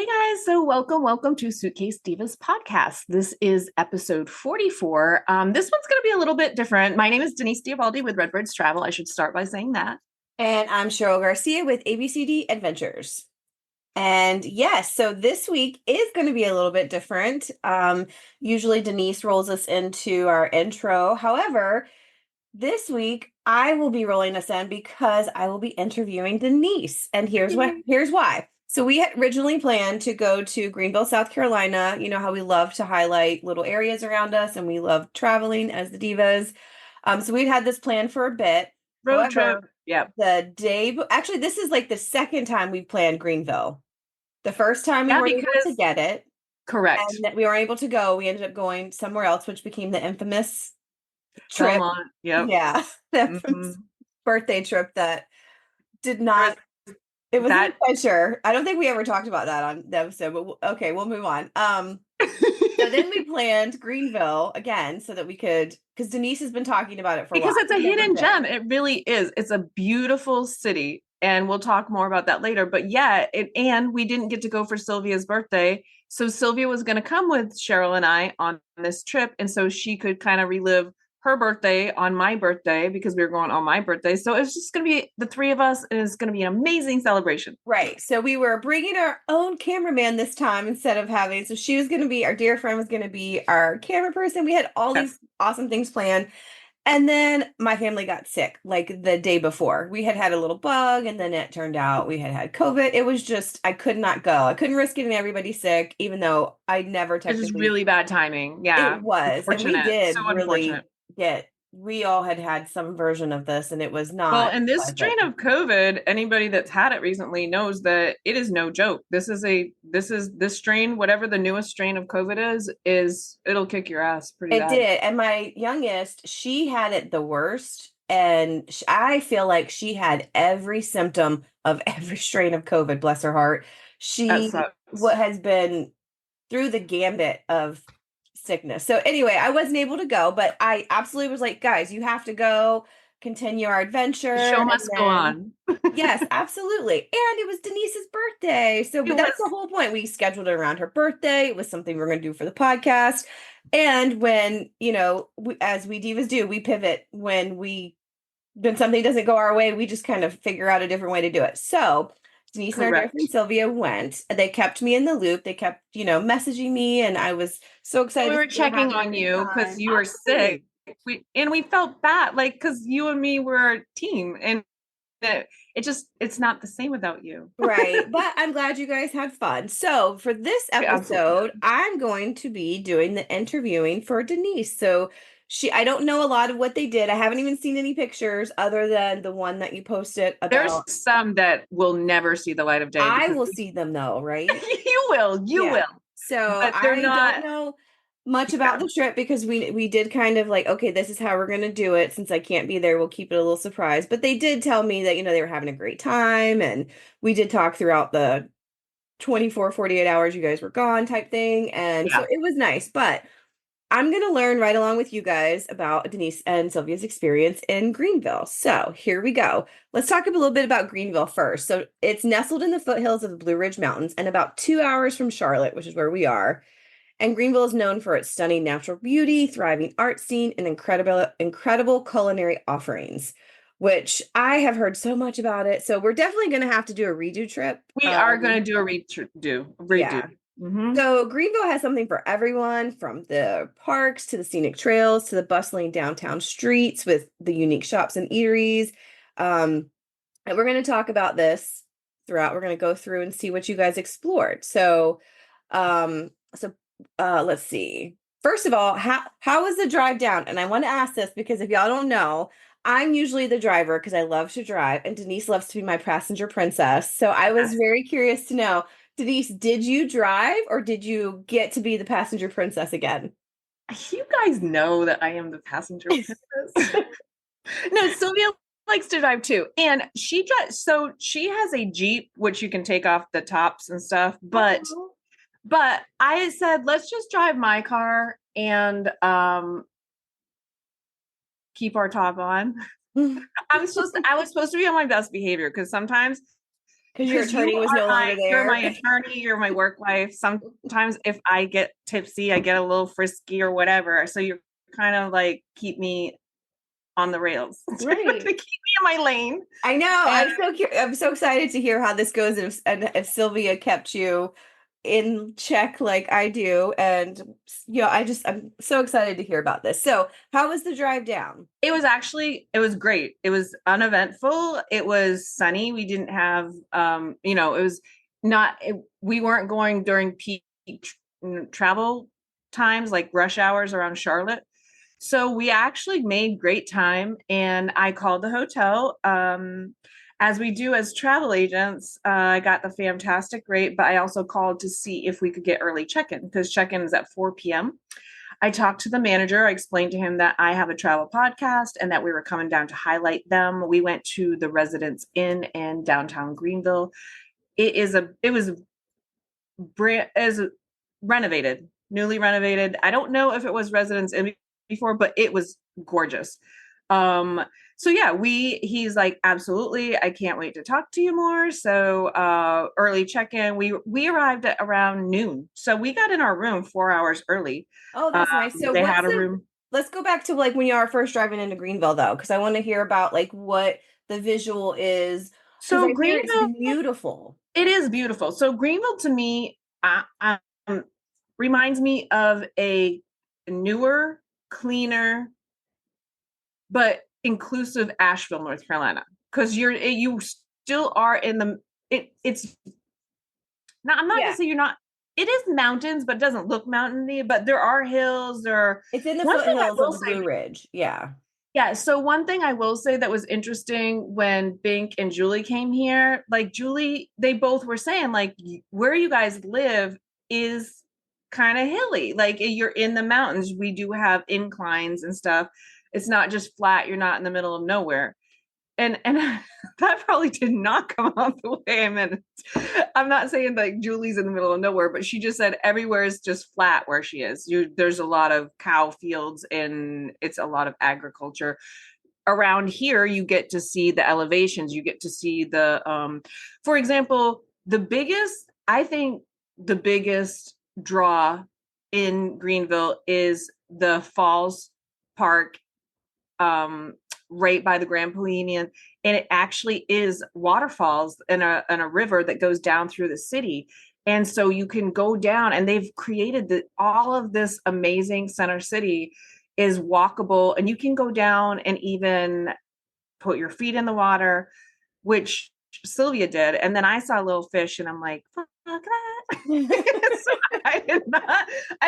Hey guys, so welcome to Suitcase Divas podcast. This is episode 44. This one's going to be a little bit different. My name is Denise Diabaldi with Redbirds Travel. I should start by saying that. And I'm Cheryl Garcia with ABCD Adventures. And yes, so this week is going to be a little bit different. Usually Denise rolls us into our intro. However, this week I will be rolling us in because I will be interviewing Denise. And here's why. So we had originally planned to go to Greenville, South Carolina. You know how we love to highlight little areas around us and we love traveling as the divas. So we'd had this plan for a bit. Road trip. However, Yeah. actually, this is like the second time we've planned Greenville. The first time we Yeah, weren't able to get it, correct. and that we weren't able to go. We ended up going somewhere else, which became the infamous trip. Belmont. Yep. Yeah, the infamous birthday trip that did not. It was an adventure. I don't think we ever talked about that on the episode, but okay, we'll move on. So then we planned Greenville again so that we could, because Denise has been talking about it for a while. Because it's a hidden gem. It really is. It's a beautiful city. And we'll talk more about that later. But yeah, and we didn't get to go for Sylvia's birthday. So Sylvia was going to come with Cheryl and I on this trip. And so she could kind of relive her birthday on my birthday because we were going on my birthday. So it's just going to be the three of us. And it's going to be an amazing celebration. Right. So we were bringing our own cameraman this time instead of having, so she was going to be, our dear friend was going to be our camera person. We had all these awesome things planned. And then my family got sick like the day before. We had a little bug, and then it turned out we had COVID. It was just, I could not go. I couldn't risk getting everybody sick, even though I never technically. It was really bad timing. Yeah. It was. And we did so really we all had some version of this, and it was not. Well, and this strain of COVID, anybody that's had it recently knows that it is no joke. This strain, whatever the newest strain of COVID is it'll kick your ass pretty bad. It did. And my youngest, she had it the worst. And I feel like she had every symptom of every strain of COVID, bless her heart. She has been through the gambit of sickness. So anyway, I wasn't able to go, but I absolutely was like, guys, you have to go continue our adventure. The show must go on. Yes, absolutely. And it was Denise's birthday. So that's the whole point. We scheduled it around her birthday. It was something we were going to do for the podcast. And when, as we divas do, we pivot when something doesn't go our way, we just kind of figure out a different way to do it. So Denise and our dear friend Sylvia went. They kept me in the loop. They kept, messaging me, and I was so excited. We were checking on you because you were sick. We felt bad, like, because you and me were a team, and it's not the same without you. Right. But I'm glad you guys had fun. So for this episode, I'm going to be doing the interviewing for Denise. So I don't know a lot of what they did. I haven't even seen any pictures other than the one that you posted about. There's some that will never see the light of day. I will see them though, right? You will. So I don't know much about the trip because we did kind of like, okay, this is how we're going to do it. Since I can't be there, we'll keep it a little surprise. But they did tell me that, they were having a great time. And we did talk throughout the 48 hours you guys were gone type thing. And so it was nice. But I'm going to learn right along with you guys about Denise and Sylvia's experience in Greenville. So here we go. Let's talk a little bit about Greenville first. So it's nestled in the foothills of the Blue Ridge Mountains and about 2 hours from Charlotte, which is where we are. And Greenville is known for its stunning natural beauty, thriving art scene, and incredible culinary offerings, which I have heard so much about it. So we're definitely going to have to do a redo trip. We are going to do a redo. Yeah. Mm-hmm. So Greenville has something for everyone, from the parks to the scenic trails to the bustling downtown streets with the unique shops and eateries. And we're going to talk about this throughout. We're going to go through and see what you guys explored. So let's see. First of all, how was the drive down? And I want to ask this because if y'all don't know, I'm usually the driver because I love to drive, and Denise loves to be my passenger princess. So I was very curious to know, Denise, did you drive or did you get to be the passenger princess again? You guys know that I am the passenger princess. No, Sylvia likes to drive too. And she drives, so she has a Jeep, which you can take off the tops and stuff. But I said, let's just drive my car and keep our top on. I was supposed to be on my best behavior because sometimes Because your because attorney was no longer you're my there. attorney, you're my work wife. Sometimes if I get tipsy, I get a little frisky or whatever. So you're kind of like keep me on the rails to Right. keep me in my lane. I know. And I'm so excited to hear how this goes if Sylvia kept you in check like I do. And I'm so excited to hear about this. So how was the drive down? it was great. It was uneventful. It was sunny. We didn't have it was not we weren't going during peak travel times like rush hours around Charlotte. So we actually made great time, and I called the hotel. As we do as travel agents, I got the fantastic rate, but I also called to see if we could get early check-in because check-in is at 4 p.m. I talked to the manager. I explained to him that I have a travel podcast and that we were coming down to highlight them. We went to the Residence Inn in downtown Greenville. It was is renovated, newly renovated. I don't know if it was Residence Inn before, but it was gorgeous. So yeah, he's like, absolutely, I can't wait to talk to you more. So early check-in. We arrived at around noon. So we got in our room 4 hours early. Oh, that's nice. So They had a room. let's go back to like when you are first driving into Greenville though, because I want to hear about like what the visual is, because So I hear it's Greenville, beautiful. it is beautiful. So Greenville to me reminds me of a newer, cleaner, but inclusive Asheville, North Carolina, because you still are in the it's not. I'm not gonna Yeah. say you're not. It is mountains, but it doesn't look mountainy. But there are hills. It's in the One thing I foothills of will the say, Blue Ridge. Yeah. yeah. So one thing I will say that was interesting when Bink and Julie came here, like Julie, they both were saying like where you guys live is kind of hilly. Like you're in the mountains. We do have inclines and stuff. It's not just flat. You're not in the middle of nowhere. And that probably did not come out the way I meant it. I'm not saying like Julie's in the middle of nowhere, but she just said everywhere is just flat where she is. There's a lot of cow fields and it's a lot of agriculture. Around here, you get to see the elevations. You get to see for example, I think the biggest draw in Greenville is the Falls Park right by the Grand Palladian, and it actually is waterfalls in a river that goes down through the city. And so you can go down, and they've created all of this amazing center city is walkable, and you can go down and even put your feet in the water, which Sylvia did. And then I saw a little fish and I'm like, fuck that. So I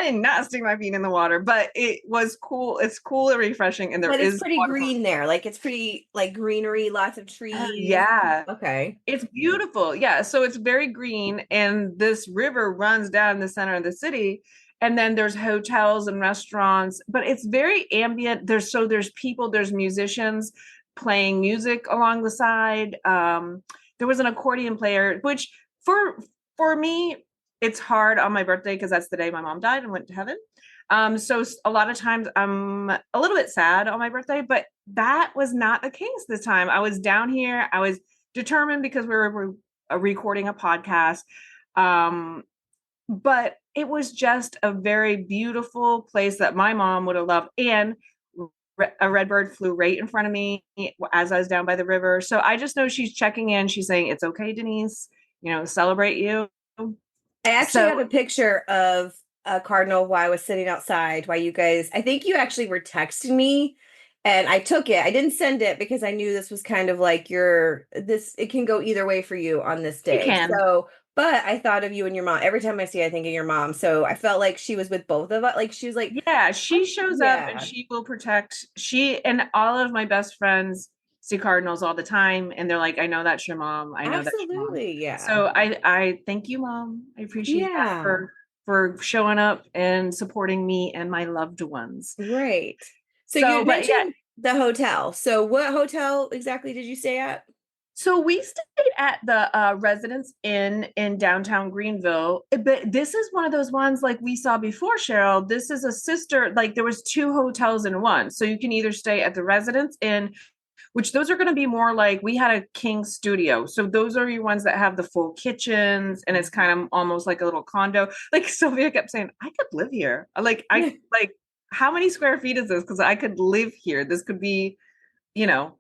did not stick my feet in the water, but it was cool. It's cool and refreshing. And there But it's is pretty waterfall. green there. Like it's pretty like greenery, lots of trees. Yeah. Okay. It's beautiful. Yeah. So it's very green. And this river runs down the center of the city. And then there's hotels and restaurants, but it's very ambient. There's people, there's musicians playing music along the side. There was an accordion player, which for me, it's hard on my birthday because that's the day my mom died and went to heaven. So a lot of times I'm a little bit sad on my birthday, but that was not the case this time. I was down here. I was determined because we were recording a podcast. But it was just a very beautiful place that my mom would have loved. And a redbird flew right in front of me as I was down by the river. So I just know she's checking in. She's saying, it's okay, Denise, celebrate you. I actually have a picture of a cardinal while I was sitting outside while you guys, I think you actually were texting me and I took it. I didn't send it because I knew this was kind of like it can go either way for you on this day. It can. So, but I thought of you and your mom. Every time I see it, I think of your mom. So I felt like she was with both of us. Like she was like, yeah, she shows up and she will protect. She and all of my best friends see cardinals all the time. And they're like, I know that's your mom. I know that's your mom. Absolutely. Yeah. So I thank you, Mom. I appreciate that for showing up and supporting me and my loved ones. Right. So you mentioned the hotel. So what hotel exactly did you stay at? So we stayed at the Residence Inn in downtown Greenville, but this is one of those ones like we saw before, Cheryl. This is a sister, like there was two hotels in one. So you can either stay at the Residence Inn, which those are going to be more like, we had a king studio. So those are your ones that have the full kitchens, and it's kind of almost like a little condo. Like Sylvia kept saying, I could live here. Like, how many square feet is this? Because I could live here. This could be, you know.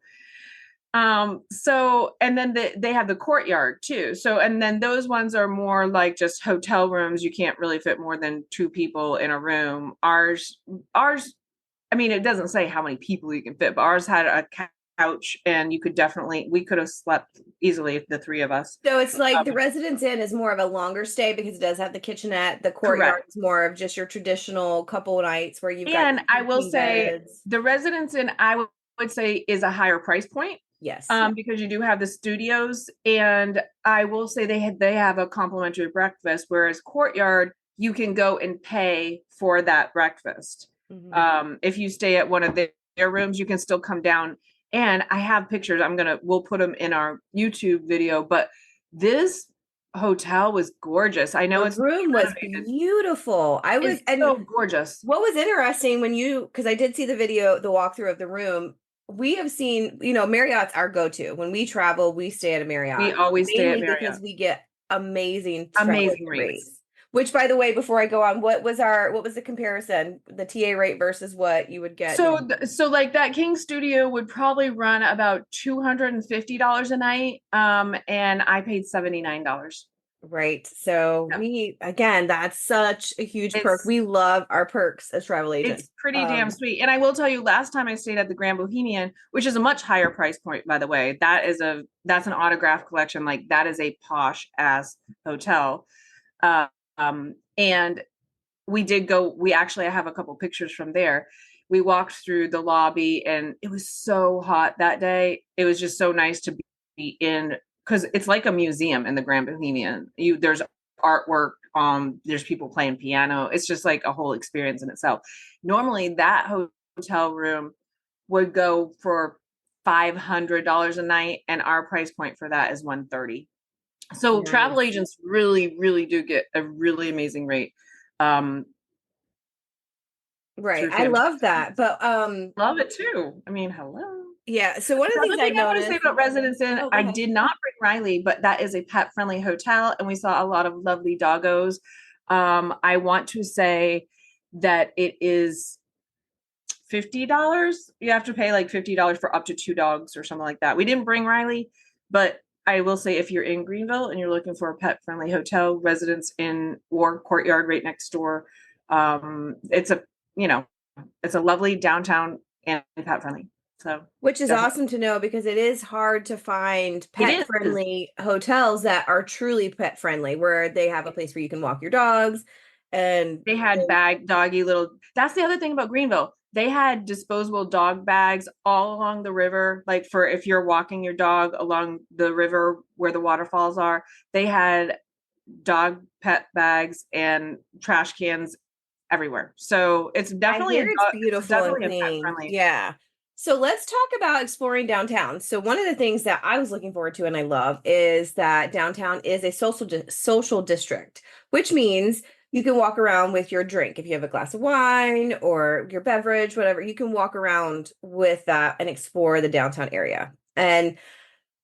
So, and then they have the courtyard too. So, and then those ones are more like just hotel rooms. You can't really fit more than 2 people in a room. Ours, I mean, it doesn't say how many people you can fit, but ours had a couch, and we could have slept easily if the three of us. So it's like the Residence Inn is more of a longer stay because it does have the kitchenette. The courtyard Correct. is more of just your traditional couple nights where you've got And I will say beds. the Residence Inn, would say, is a higher price point. Yes. Because you do have the studios, and I will say they have a complimentary breakfast, whereas Courtyard, you can go and pay for that breakfast. If you stay at one of their rooms, you can still come down. And I have pictures. We'll put them in our YouTube video, but this hotel was gorgeous. I know the room was beautiful. It's so gorgeous. What was interesting because I did see the video, the walkthrough of the room. We have seen, Marriott's our go-to. When we travel, we stay at a Marriott. We always stay at Marriott because we get amazing rates. Which, by the way, before I go on, what was the comparison? The TA rate versus what you would get? So like that King Studio would probably run about $250 a night. And I paid $79. Right. So that's such a huge perk. We love our perks as travel agents. It's pretty damn sweet. And I will tell you, last time I stayed at the Grand Bohemian, which is a much higher price point, by the way, that's an autograph collection. Like, that is a posh ass hotel. And we actually, I have a couple pictures from there. We walked through the lobby, and it was so hot that day. It was just so nice to be in, because it's like a museum in the Grand Bohemian. There's artwork, there's people playing piano. It's just like a whole experience in itself. Normally that hotel room would go for $500 a night, and our price point for that is $130. So travel agents really, really do get a really amazing rate. Right. I love that. But love it too. I mean, hello. Yeah. So one of the things I want to say about Residence Inn, I did not bring Riley, but that is a pet friendly hotel, and we saw a lot of lovely doggos. I want to say that it is $50. You have to pay like $50 for up to 2 dogs or something like that. We didn't bring Riley, but I will say, if you're in Greenville and you're looking for a pet friendly hotel, Residence Inn or Courtyard right next door, it's a lovely downtown and pet friendly. So, which is awesome to know, because it is hard to find pet friendly hotels that are truly pet friendly, where they have a place where you can walk your dogs. And they had that's the other thing about Greenville. They had disposable dog bags all along the river. Like, for if you're walking your dog along the river where the waterfalls are, they had dog pet bags and trash cans everywhere. So it's definitely beautiful and clean. Yeah. So let's talk about exploring downtown. So one of the things that I was looking forward to and I love is that downtown is a social district, which means you can walk around with your drink. If you have a glass of wine or your beverage, whatever, you can walk around with that and explore the downtown area. And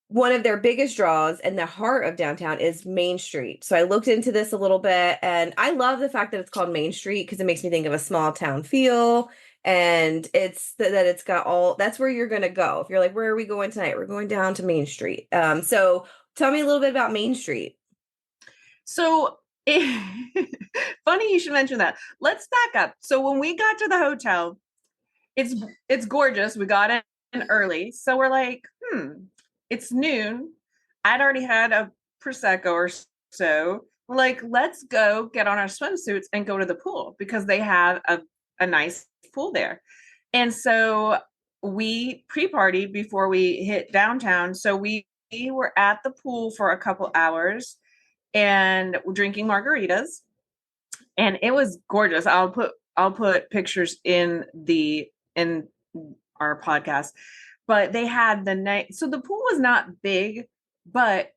one of their biggest draws in the heart of downtown is Main Street. So I looked into this a little bit, and I love the fact that it's called Main Street, because it makes me think of a small town feel. And it's that it's got that's where you're going to go. If you're like, where are we going tonight? We're going down to Main Street. So tell me a little bit about Main Street. So funny you should mention that. Let's back up. So when we got to the hotel, it's gorgeous. We got in early. So we're like, it's noon. I'd already had a Prosecco or so. We're like, let's go get on our swimsuits and go to the pool, because they have a nice pool there. And so we pre-partied before we hit downtown. So we were at the pool for a couple hours and drinking margaritas, and it was gorgeous. I'll put pictures in our podcast. But they had the night. So the pool was not big, but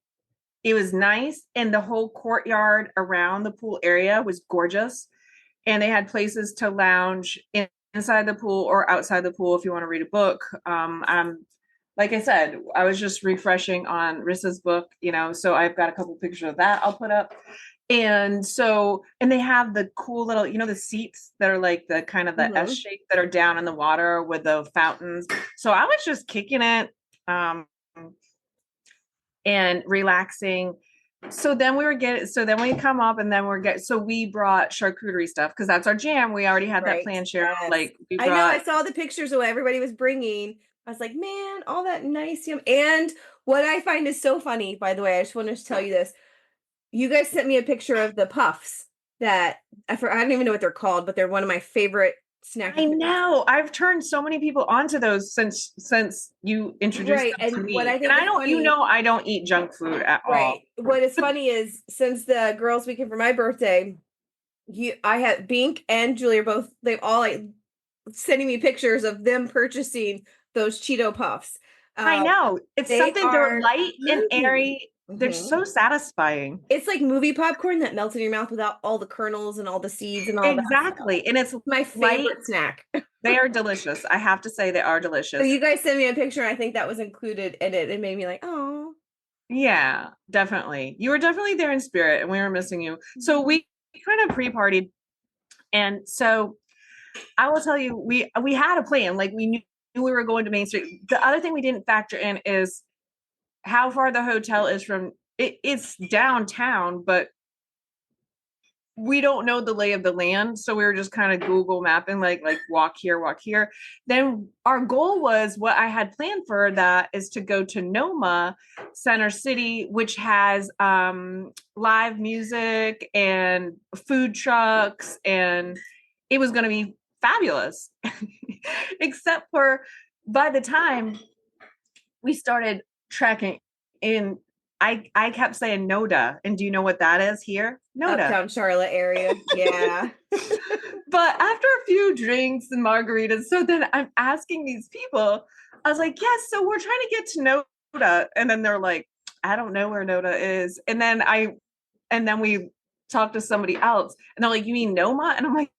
it was nice. And the whole courtyard around the pool area was gorgeous. And they had places to lounge inside the pool or outside the pool if you want to read a book. like I said, I was just refreshing on Rissa's book, so I've got a couple pictures of that I'll put up. And so, and they have the cool little, the seats that are like the kind of the S Mm-hmm. shape that are down in the water with the fountains. So I was just kicking it and relaxing. So then we come up and then so we brought charcuterie stuff because that's our jam. We already had that Right. plan, Cheryl. Yes. Like we I know. I brought, saw the pictures of what everybody was bringing. I was like, man, all that nice yum. And what I find is so funny, by the way, I just wanted to tell you this. You guys sent me a picture of the puffs that I don't even know what they're called, but they're one of my favorite snacky I things. know I've turned so many people onto those since you introduced Right. them to And what me. I And think is funny, I don't eat junk food at right. all. What is funny is since the girls' weekend for my birthday, I had Bink and Julie are both, they've all like sending me pictures of them purchasing those Cheeto puffs. I Um, know. It's they something they're are light and yummy. airy. They're Mhm. so satisfying. It's like movie popcorn that melts in your mouth without all the kernels and all the seeds and all that stuff. Exactly. And it's My light. favorite snack. They are delicious. I have to say they are So delicious. you guys sent me a picture, and I think that was included in it. It made me like, oh. Yeah, definitely. You were definitely there in spirit and we were missing you. So we kind of pre-partied. And so I will tell you, we had a plan. Like we knew we were going to Main Street. The other thing we didn't factor in is how far the hotel is from it's downtown, but we don't know the lay of the land, so we were just kind of Google mapping, like walk here, walk here. Then our goal was what I had planned for that is to go to Noma Center City, which has live music and food trucks, and it was going to be fabulous. Except for by the time we started trekking in, I kept saying Noda. And do you know what that is here? Noda. Uptown Charlotte area. Yeah. But after a few drinks and margaritas, so then I'm asking these people, I was like, yes, so we're trying to get to Noda. And then they're like, I don't know where Noda is. And then we talked to somebody else and they're like, you mean Noma? And I'm like,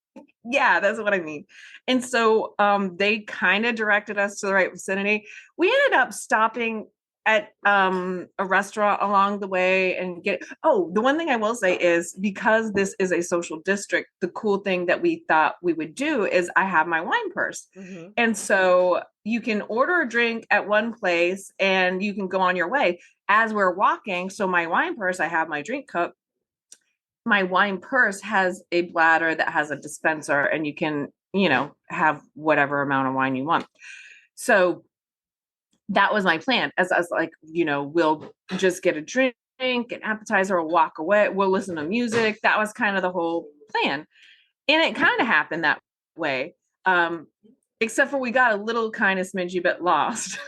yeah, that's what I mean. And so they kind of directed us to the right vicinity. We ended up stopping at a restaurant along the way and the one thing I will say is because this is a social district, the cool thing that we thought we would do is I have my wine purse. Mm-hmm. And so you can order a drink at one place and you can go on your way as we're walking. So my wine purse, I have my drink cup, my wine purse has a bladder that has a dispenser and you can, have whatever amount of wine you want. So that was my plan as I was like, we'll just get a drink, an appetizer, or walk away. We'll listen to music. That was kind of the whole plan. And it kind of happened that way. Except for we got a little kind of smidgy bit lost.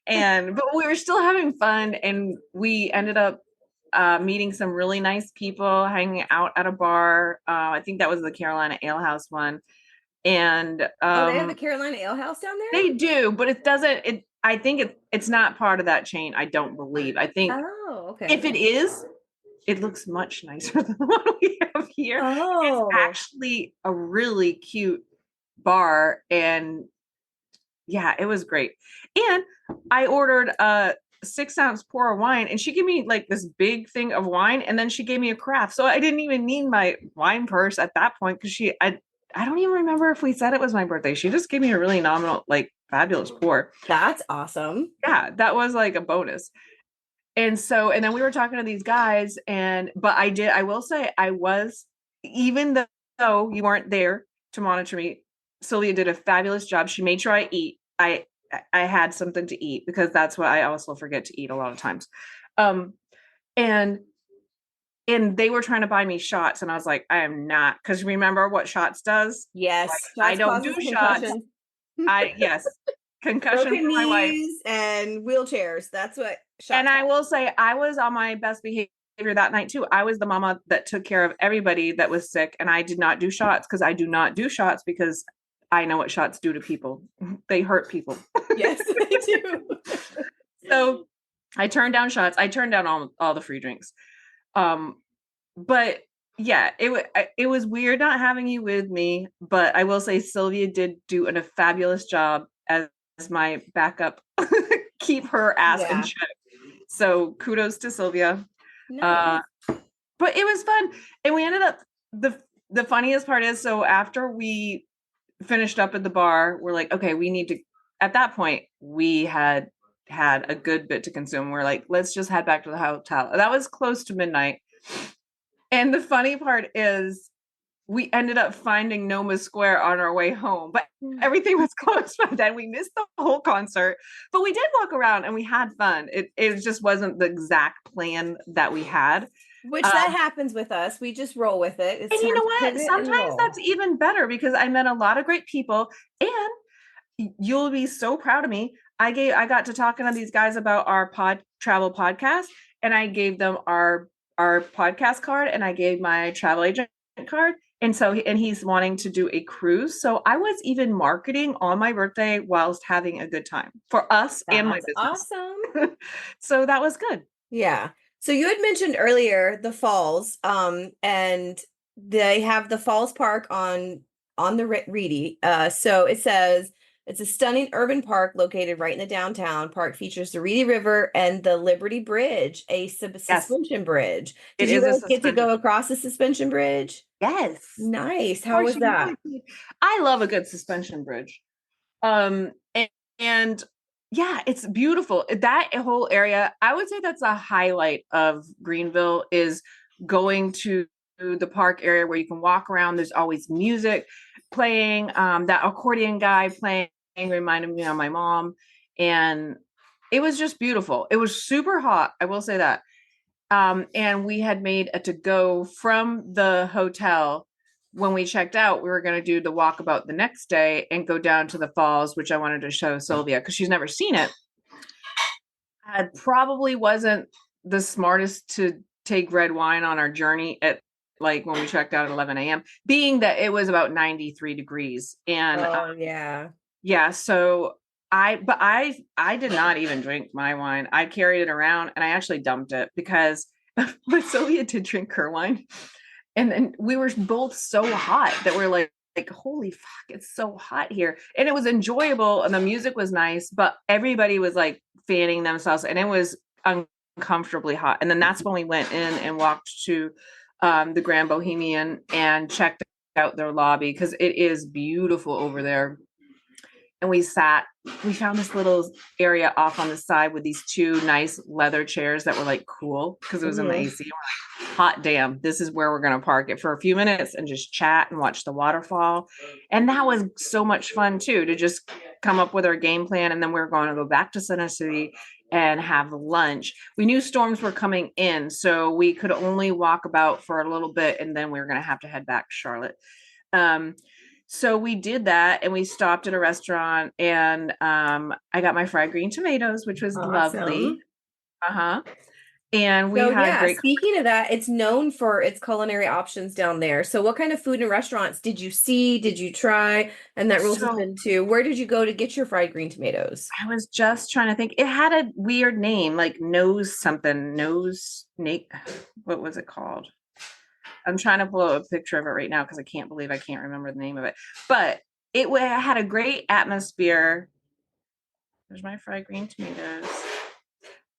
But we were still having fun and we ended up meeting some really nice people, hanging out at a bar. I think that was the Carolina Ale House one. And Oh, they have a Carolina Ale House down there? they do, but it doesn't. I think it's not part of that chain. I don't believe. I think Oh, okay. if it is, it looks much nicer than the one we have here. It's Oh. actually a really cute bar, and yeah, it was great. And I ordered a 6-ounce pour of wine, and she gave me like this big thing of wine, and then she gave me a carafe. So I didn't even need my wine purse at that point because I don't even remember if we said it was my birthday. She just gave me a really nominal, like fabulous pour. That's awesome. Yeah, that was like a bonus. And then we were talking to these guys, but I will say even though you weren't there to monitor me, Sylvia did a fabulous job. She made sure I eat. I had something to eat because that's what I also forget to eat a lot of times. Um, and they were trying to buy me shots, and I was like, I am not, because remember what shots does? Yes, Like, I shots don't do causes shots. concussion. Yes, concussion Broken for my wife. knees and wheelchairs. That's what shots. And I will say, I was on my best behavior that night too. I was the mama that took care of everybody that was sick, and I did not do shots because I do not do shots because I know what shots do to people. They hurt people. Yes, they do. So I turned down shots. I turned down all the free drinks. But yeah, it was weird not having you with me, but I will say Sylvia did do a fabulous job as my backup keep her ass in Yeah. check. So kudos to Sylvia. Nice. But it was fun. And we ended up the funniest part is, so after we finished up at the bar, we're like, okay, we need to, at that point, we had a good bit to consume. We're like, let's just head back to the hotel. That was close to midnight. And the funny part is we ended up finding Noma Square on our way home, but everything was closed by then. We missed the whole concert, but we did walk around and we had fun. It just wasn't the exact plan that we had. Which that happens with us. We just roll with it. It's And you time know to what? pivot and Sometimes roll. that's even better because I met a lot of great people, and you'll be so proud of me. I got to talking to these guys about our travel podcast, and I gave them our podcast card, and I gave my travel agent card. And so, and he's wanting to do a cruise. So I was even marketing on my birthday whilst having a good time for us and my business. Awesome. So that was good. Yeah. So you had mentioned earlier the falls, and they have the Falls Park on the Reedy. So it says it's a stunning urban park located right in the downtown. Park features the Reedy River and the Liberty Bridge, a suspension bridge. Did you guys get to go across the suspension bridge? Yes. Nice. How was that? I love a good suspension bridge. And yeah, it's beautiful. That whole area, I would say that's a highlight of Greenville, is going to the park area where you can walk around. There's always music playing. That accordion guy playing reminded me of my mom. And it was just beautiful. It was super hot. I will say that. And we had made a to-go from the hotel. When we checked out, we were going to do the walkabout the next day and go down to the falls, which I wanted to show Sylvia because she's never seen it. I probably wasn't the smartest to take red wine on our journey at, like, when we checked out at 11 a.m., being that it was about 93 degrees. And yeah. So I did not even drink my wine. I carried it around and I actually dumped it because but Sylvia did drink her wine. And then we were both so hot that we're like, holy fuck, it's so hot here. And it was enjoyable and the music was nice, but everybody was like fanning themselves and it was uncomfortably hot. And then that's when we went in and walked to the Grand Bohemian and checked out their lobby because it is beautiful over there. And we found this little area off on the side with these two nice leather chairs that were like cool because it was in the AC. We're like, hot damn, this is where we're going to park it for a few minutes and just chat and watch the waterfall. And that was so much fun too, to just come up with our game plan. And then we were going to go back to Center City and have lunch. We knew storms were coming in, so we could only walk about for a little bit. And then we were going to have to head back to Charlotte. So we did that and we stopped at a restaurant and I got my fried green tomatoes, which was lovely. And we had great. Speaking of that, it's known for its culinary options down there. So what kind of food and restaurants did you see? Did you try? And that rolls us into, where did you go to get your fried green tomatoes? I was just trying to think. It had a weird name, like nose snake. What was it called? I'm trying to pull up a picture of it right now because I can't believe I can't remember the name of it. But it had a great atmosphere. There's my fried green tomatoes.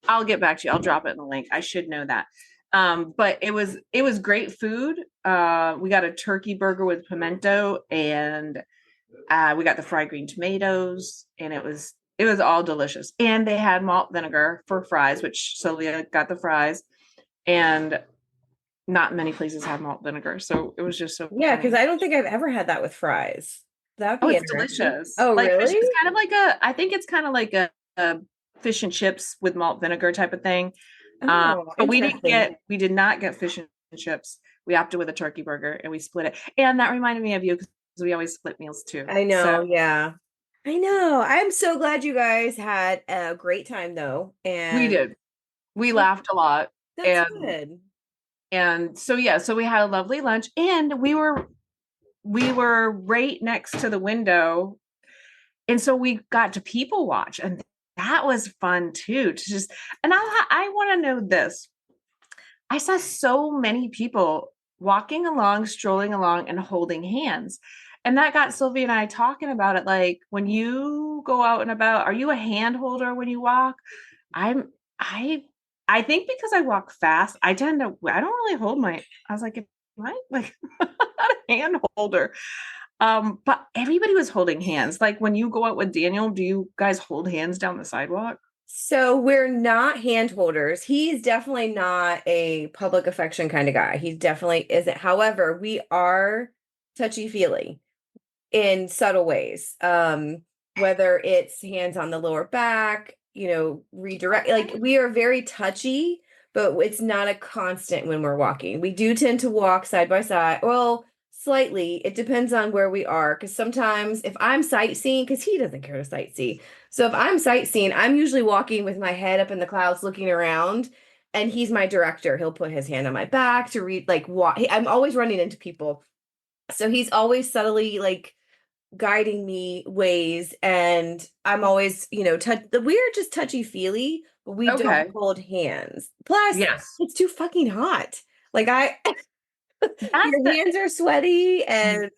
I'll get back to you. I'll drop it in the link. I should know that. But it was great food. We got a turkey burger with pimento, and we got the fried green tomatoes, and it was all delicious. And they had malt vinegar for fries, which Sylvia got the fries, and not many places have malt vinegar, so it was just so because I don't think I've ever had that with fries. That'd be delicious. Oh, like, really? It's kind of like I think it's kind of like a fish and chips with malt vinegar type of thing. But we did not get fish and chips. We opted with a turkey burger and we split it. And that reminded me of you because we always split meals too. I know, yeah. I know. I'm so glad you guys had a great time though. And we did. We laughed a lot. That's good. And so so we had a lovely lunch and we were right next to the window. And so we got to people watch and that was fun too, to just, and I want to know this. I saw so many people walking along, strolling along and holding hands. And that got Sylvia and I talking about it. Like, when you go out and about, are you a hand holder when you walk? I'm, I, I think because I walk fast, I don't really hold my, I was like, am I like, I'm not a hand holder. But everybody was holding hands. Like, when you go out with Daniel, do you guys hold hands down the sidewalk? So we're not hand holders. He's definitely not a public affection kind of guy. He definitely isn't. However, we are touchy-feely in subtle ways. Whether it's hands on the lower back, redirect, like we are very touchy, but it's not a constant when we're walking. We do tend to walk side by side. Well, slightly. It depends on where we are. Because sometimes if I'm sightseeing, because he doesn't care to sightsee. So if I'm sightseeing, I'm usually walking with my head up in the clouds looking around. And he's my director. He'll put his hand on my back to read, like, walk. I'm always running into people. So he's always subtly like guiding me ways, and I'm always, we're just touchy feely, but we don't Okay. hold hands. Plus, Yes. it's too fucking hot. Like That's your the hands are sweaty, and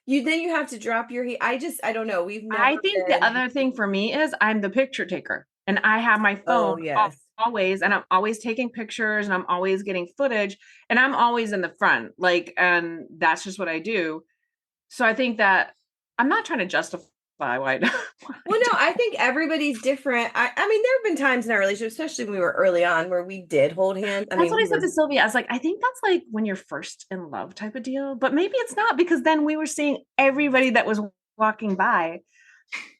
you have to drop your I don't know. We've never I think the been. other thing for me is I'm the picture taker and I have my Oh, phone yes. always, and I'm always taking pictures and I'm always getting footage and I'm always in the front. Like, and that's just what I do. So I think that I'm not trying to justify why I, why I Well, no, do. I think everybody's different. I mean, there have been times in our relationship, especially when we were early on, where we did hold hands. I That's mean, what we I said were. to Sylvia. I was like, I think that's like when you're first in love type of deal, but maybe it's not because then we were seeing everybody that was walking by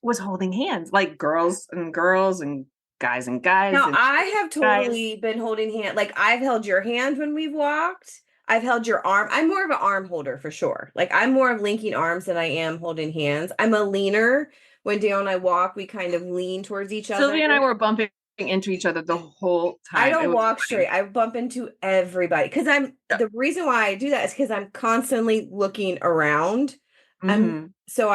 was holding hands, like girls and guys Now, and I have guys. totally been holding hand. Like, I've held your hand when we've walked. I've held your arm. I'm more of an arm holder for sure. Like, I'm more of linking arms than I am holding hands. I'm a leaner. When Dale and I walk, we kind of lean towards each other. Sylvia and I were bumping into each other the whole I time. It don't was walk straight. funny. I bump into everybody because the reason why I do that is because I'm constantly looking around. I'm Mm-hmm. so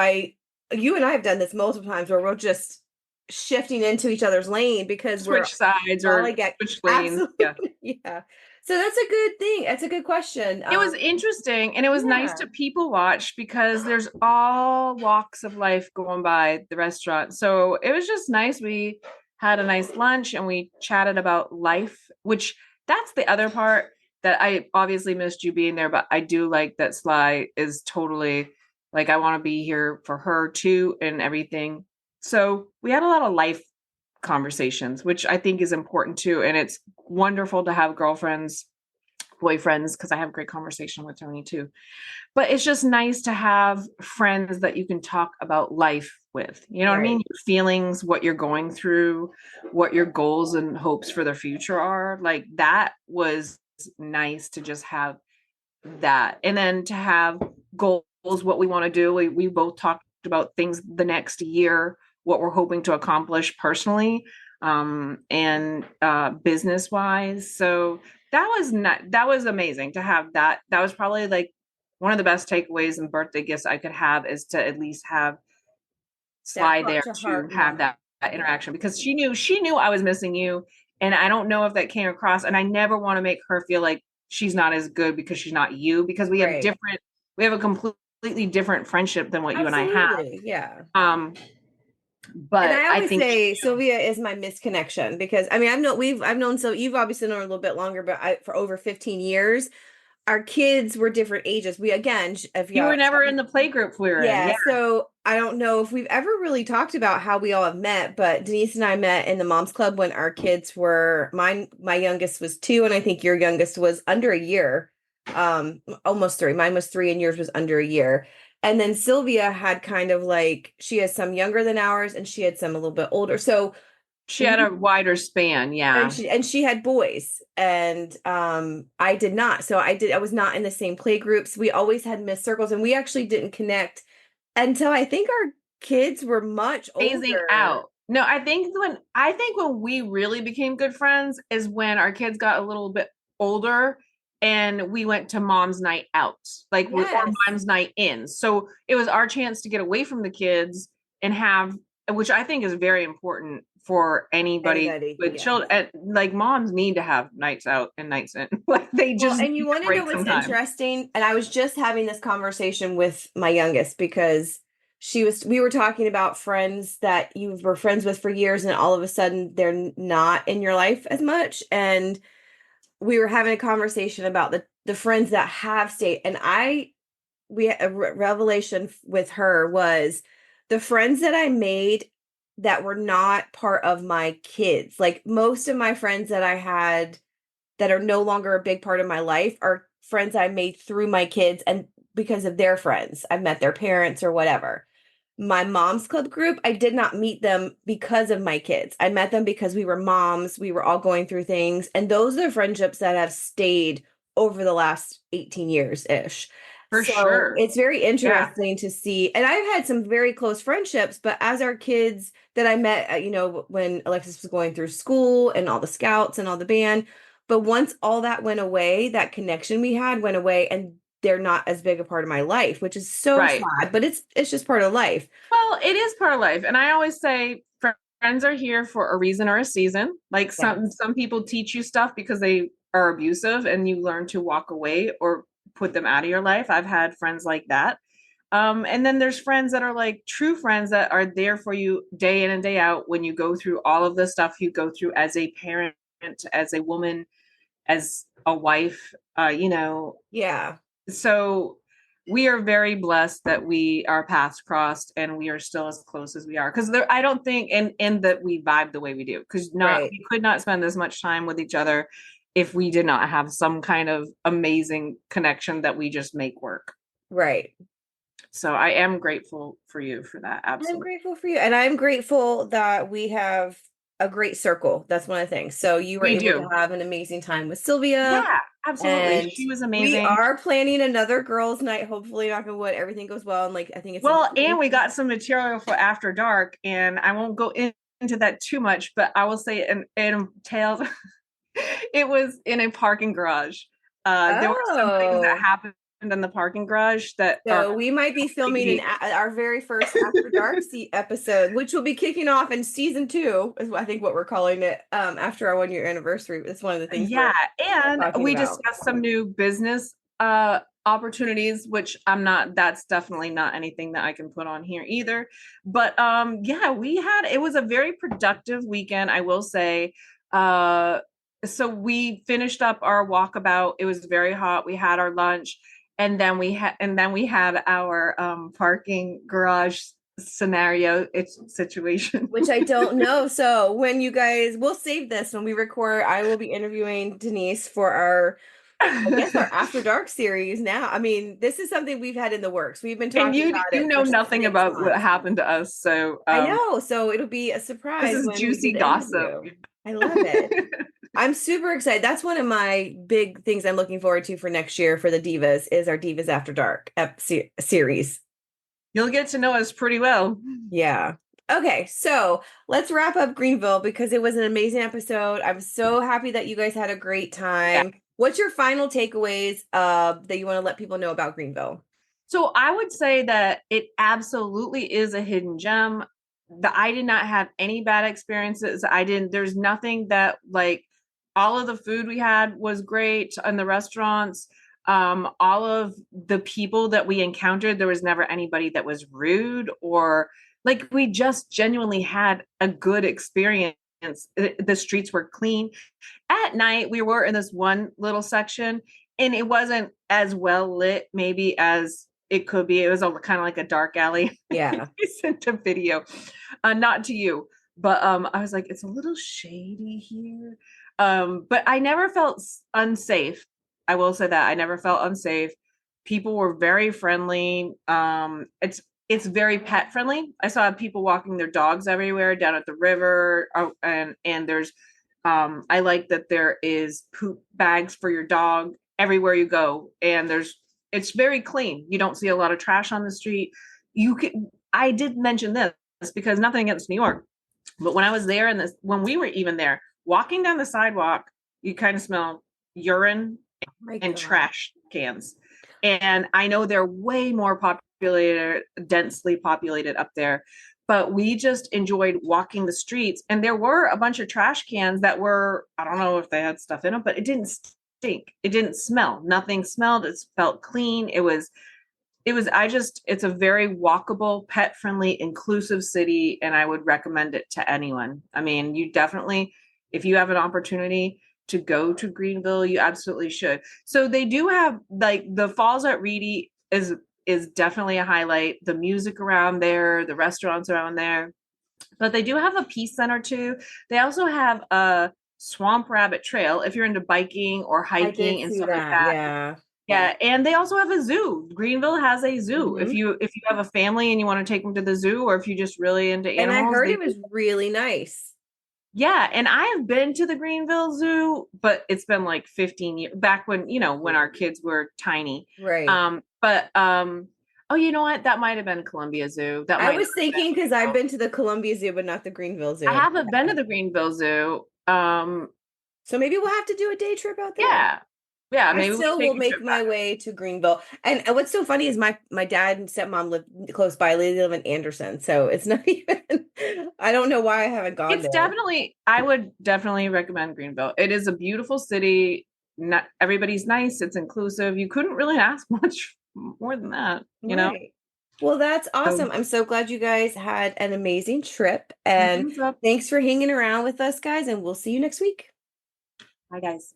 you and I have done this multiple times where we're just shifting into each other's lane because we're Switch sides all or like switch lanes. Yeah. absolutely, yeah. So that's a good thing. That's a good question. It was interesting and it was nice Yeah, to people watch because there's all walks of life going by the restaurant. So it was just nice. We had a nice lunch and we chatted about life, which that's the other part that I obviously missed you being there, but I do like that Sly is totally like, I want to be here for her too and everything. So we had a lot of life conversations, which I think is important too. And it's wonderful to have girlfriends, boyfriends, because I have great conversation with Tony too. But it's just nice to have friends that you can talk about life with. You know what I mean? right. Your feelings, what you're going through, what your goals and hopes for the future are. Like, that was nice to just have that. And then to have goals, what we want to do. We both talked about things the next year, what we're hoping to accomplish personally, and business wise. So that was amazing to have that. That was probably like one of the best takeaways and birthday gifts I could have, is to at least have That Sly heart there to to heart have moment. that Yeah, interaction, because she knew I was missing you. And I don't know if that came across. And I never want to make her feel like she's not as good because she's not you, because right. we have a completely different friendship than what you and I have. Absolutely. Yeah. Um, And but I I always think say Sylvia is my misconnection because I mean I've known, so you've obviously known her a little bit longer, but for over 15 years. Our kids were different ages. We again, if you were y'all, never in the play group we were in. yeah. Yeah. So I don't know if we've ever really talked about how we all have met, but Denise and I met in the Moms Club when our kids were my youngest was 2, and I think your youngest was under a year, almost 3. Mine was 3, and yours was under a year. And then Sylvia had kind of like she has some younger than ours, and she had some a little bit older. So She had we a wider span. and Yeah. she had boys, and I did not. So I was not in the same play groups. We always had missed circles, and we actually didn't connect until I think our kids were much Phasing older. out. No, I think when we really became good friends is when our kids got a little bit older and we went to mom's night out, like, or Yes. mom's night in. So it was our chance to get away from the kids and have, which I think is very important for anybody Anybody, with yeah. children. Like moms need to have nights out and nights in. Like they Well, just and you need to want to know break what's some time. interesting? And I was just having this conversation with my youngest because we were talking about friends that you were friends with for years and all of a sudden they're not in your life as much. And we were having a conversation about the friends that have stayed. And we had a revelation with her was the friends that I made that were not part of my kids. Like most of my friends that I had that are no longer a big part of my life are friends I made through my kids and because of their friends. I've met their parents or whatever. My mom's club group, I did not meet them because of my kids. I met them because we were moms, we were all going through things, and those are the friendships that have stayed over the last 18 years ish. For So sure. it's very Yeah. interesting to see. And I've had some very close friendships, but as our kids that I met, when Alexis was going through school and all the scouts and all the band, but once all that went away, that connection we had went away, and they're not as big a part of my life, which is so Right. sad, but it's just part of life. Well, it is part of life. And I always say friends are here for a reason or a season. Like Yes. some people teach you stuff because they are abusive and you learn to walk away or put them out of your life. I've had friends like that. And then there's friends that are like true friends that are there for you day in and day out when you go through all of the stuff you go through as a parent, as a woman, as a wife, Yeah. so we are very blessed that our paths crossed and we are still as close as we are. Because I don't think in that we vibe the way we do. Because not Right. we could not spend this much time with each other if we did not have some kind of amazing connection that we just make work. Right. So I am grateful for you for that. I'm Absolutely. grateful for you. And I'm grateful that we have a great circle. That's one of the things. So you were We able to do. have an amazing time with Sylvia. Yeah, absolutely. And She was we amazing. are planning another girls' night. Hopefully, knock on wood, everything goes well. And like I think it's in Well, and we got some material for after dark, and I won't go into that too much, but I will say it entails it was in a parking garage. There were some things that Oh. happened in the parking garage that are So we might be filming our very first After Dark episode, which will be kicking off in season 2, is I think what we're calling it. After our 1 year anniversary, it's one of the things yeah, we're and talking we about. discussed some new business opportunities, which that's definitely not anything that I can put on here either. But yeah, it was a very productive weekend, I will say. So we finished up our walkabout. It was very hot. We had our lunch, and then we had our parking garage scenario situation. Which I don't know. So when you guys, we'll save this when we record. I will be interviewing Denise for I guess our After Dark series now. I mean, this is something we've had in the works. We've been And talking about you it know for nothing 6 about what months. happened to us, so I know. So it'll be a this surprise is when we do juicy the gossip. interview. I love it. I'm super excited. That's one of my big things I'm looking forward to for next year for the Divas is our Divas After Dark series. You'll get to know us pretty well. Yeah. Okay, so let's wrap up Greenville because it was an amazing episode. I'm so happy that you guys had a great Yeah. time. What's your final takeaways that you want to let people know about Greenville? So I would say that it absolutely is a hidden gem. I did not have any bad experiences. There's nothing that like all of the food we had was great in the restaurants. All of the people that we encountered, there was never anybody that was rude or like we just genuinely had a good experience. The streets were clean. At night, we were in this one little section and it wasn't as well lit, maybe as it could be. It was kind of like a dark alley. Yeah. I sent a video, not to you, but I was like, it's a little shady here. But I never felt unsafe. I will say that I never felt unsafe. People were very friendly. It's very pet friendly. I saw people walking their dogs everywhere down at the river, and there's I like that there is poop bags for your dog everywhere you go, and it's very clean. You don't see a lot of trash on the street. I did mention this because nothing against New York, but when I was there and when we were even there, walking down the sidewalk, you kind of smell urine Oh my and God. trash cans. And I know they're way more populated, densely populated up there, but we just enjoyed walking the streets. And there were a bunch of trash cans that were, I don't know if they had stuff in them, but it didn't stink. It didn't smell. Nothing smelled. It felt clean. It's a very walkable, pet friendly, inclusive city. And I would recommend it to anyone. I mean, you definitely, if you have an opportunity to go to Greenville, you absolutely should. So they do have like the falls at Reedy is definitely a highlight. The music around there, the restaurants around there, but they do have a peace center too. They also have a swamp rabbit trail if you're into biking or I did hiking and see stuff like that. that. Yeah. Yeah, and they also have a zoo. Greenville has a zoo. Hmm. If you have a family and you want to take them to the zoo, or if you're just really into And I animals, heard they it was really nice. yeah, and I have been to the Greenville Zoo, but it's been like 15 years back when, when our kids were tiny. Right. But oh, you know what? That might have been Columbia Zoo. That I might was not have been thinking because I've Greenville. been to the Columbia Zoo, but not the Greenville I Zoo. haven't been to the Greenville Zoo. So maybe we'll have to do a day trip out there. Yeah. Yeah, I maybe we still take will a make trip my way to Greenville. And what's so funny is my dad and stepmom live close by. They live in Anderson, so it's not even. I don't know why I haven't gone It's there. definitely, I would definitely recommend Greenville. It is a beautiful city. Not everybody's nice. It's inclusive. You couldn't really ask much more than that. Right. Well, that's So awesome. I'm so glad you guys had an amazing trip, and thumbs up. thanks for hanging around with us, guys, and we'll see you next week. Bye, guys.